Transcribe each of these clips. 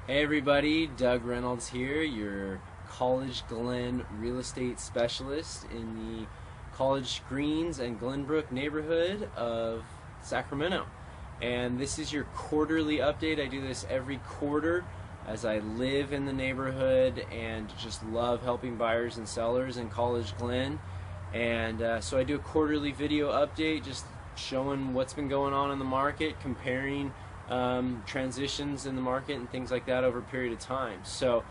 Hey everybody, Doug Reynolds here, your College-Glen Real Estate Specialist in the College Greens and Glenbrook neighborhood of Sacramento. And this is your quarterly update. I do this every quarter as I live in the neighborhood and just love helping buyers and sellers in College-Glen. And so I do a quarterly video update just showing what's been going on in the market, comparing transitions in the market and things like that over a period of time. So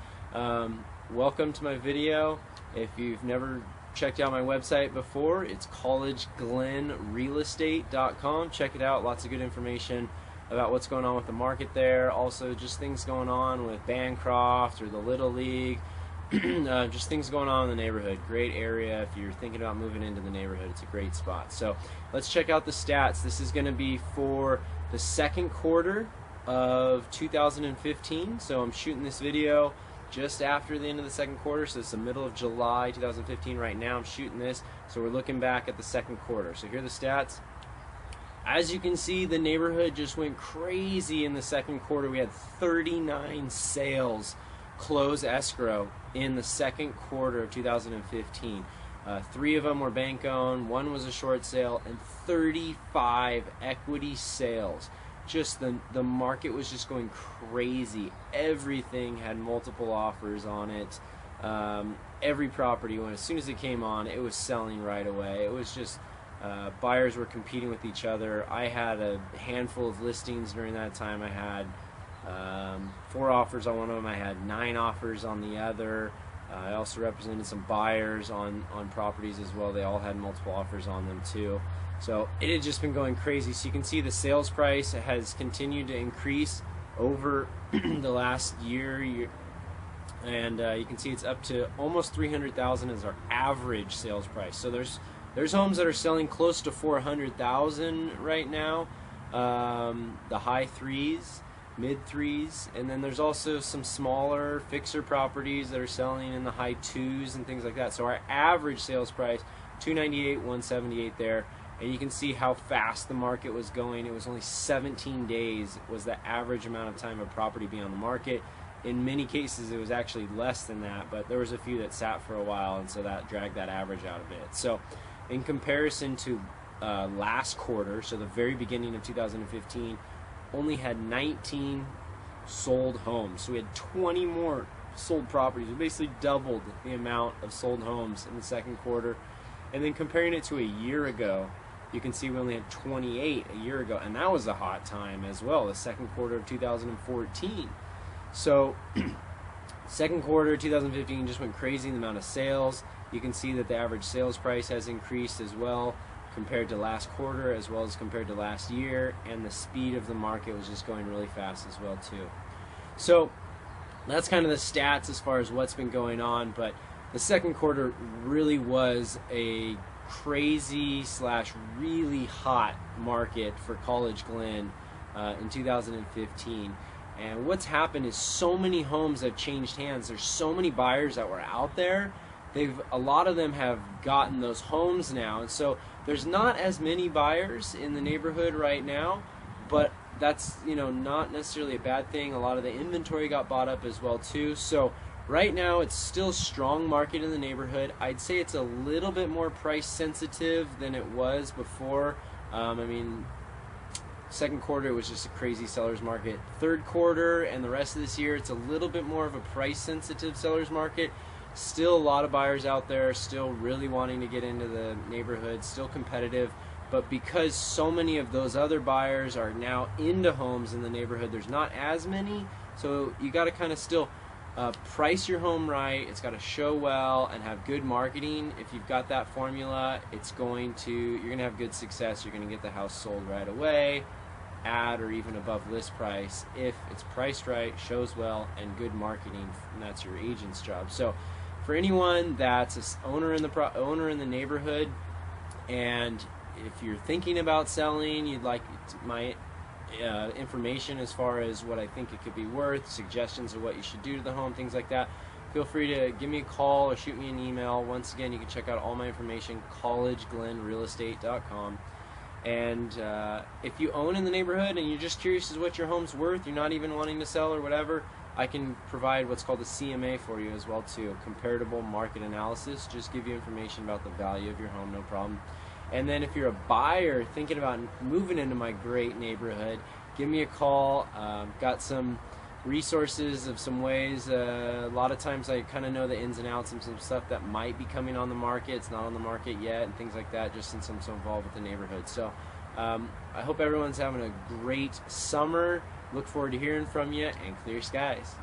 welcome to my video. If you've never checked out my website before, it's College-Glen-Real-Estate.com. Check it out. Lots of good information about what's going on with the market there. Also just things going on with Bancroft or the Little League. Just things going on in the neighborhood. Great area. If you're thinking about moving into the neighborhood, it's a great spot. So let's check out the stats. This is going to be for the second quarter of 2015. So I'm shooting this video just after the end of the second quarter. So it's the middle of July 2015 right now. I'm shooting this. So we're looking back at the second quarter. So here are the stats. As you can see, the neighborhood just went crazy in the second quarter. We had 39 sales close escrow in the second quarter of 2015. 3 of them were bank owned, 1 was a short sale, and 35 equity sales. Just the market was just going crazy. Everything had multiple offers on it. Every property, as soon as it came on, it was selling right away. It was just buyers were competing with each other. I had a handful of listings during that time. I had 4 offers on one of them. I had 9 offers on the other. I also represented some buyers on properties as well. They all had multiple offers on them too. So it had just been going crazy. So you can see the sales price has continued to increase over the last year. And you can see it's up to almost $300,000 as our average sales price. So there's homes that are selling close to $400,000 right now. The high 3s. Mid 3s, and then there's also some smaller fixer properties that are selling in the high 2s and things like that. So our average sales price, $298, $178 there, and you can see how fast the market was going. It was only 17 days was the average amount of time a property be on the market. In many cases it was actually less than that, but there was a few that sat for a while, and so that dragged that average out a bit. So in comparison to last quarter, so the very beginning of 2015, only had 19 sold homes. So we had 20 more sold properties. We basically doubled the amount of sold homes in the second quarter. And then comparing it to a year ago, you can see we only had 28 a year ago, and that was a hot time as well, the second quarter of 2014. So second quarter 2015 just went crazy in the amount of sales. You can see that the average sales price has increased as well compared to last quarter, as well as compared to last year, and the speed of the market was just going really fast as well too. So that's kind of the stats as far as what's been going on, but the second quarter really was a crazy / really hot market for College-Glen in 2015. And what's happened is so many homes have changed hands. There's so many buyers that were out there. A lot of them have gotten those homes now, and so there's not as many buyers in the neighborhood right now, but that's not necessarily a bad thing. A lot of the inventory got bought up as well too. So right now it's still a strong market in the neighborhood. I'd say it's a little bit more price sensitive than it was before. I mean, second quarter it was just a crazy seller's market. Third quarter and the rest of this year, it's a little bit more of a price sensitive seller's market. Still a lot of buyers out there, still really wanting to get into the neighborhood, still competitive, but because so many of those other buyers are now into homes in the neighborhood, there's not as many. So you got to kind of still price your home right. It's got to show well and have good marketing. If you've got that formula, you're going to have good success. You're going to get the house sold right away, at or even above list price if it's priced right, shows well, and good marketing, and that's your agent's job. So for anyone that's an owner in the neighborhood, and if you're thinking about selling, you'd like my information as far as what I think it could be worth, suggestions of what you should do to the home, things like that, feel free to give me a call or shoot me an email. Once again, you can check out all my information, College-Glen-Real-Estate.com. And if you own in the neighborhood and you're just curious as what your home's worth, you're not even wanting to sell or whatever, I can provide what's called a CMA for you as well too, comparable market analysis. Just give you information about the value of your home, no problem. And then if you're a buyer thinking about moving into my great neighborhood, give me a call. Got some resources of some ways. A lot of times I kind of know the ins and outs of some stuff that might be coming on the market. It's not on the market yet and things like that, just since I'm so involved with the neighborhood. So I hope everyone's having a great summer. Look forward to hearing from you, and clear skies.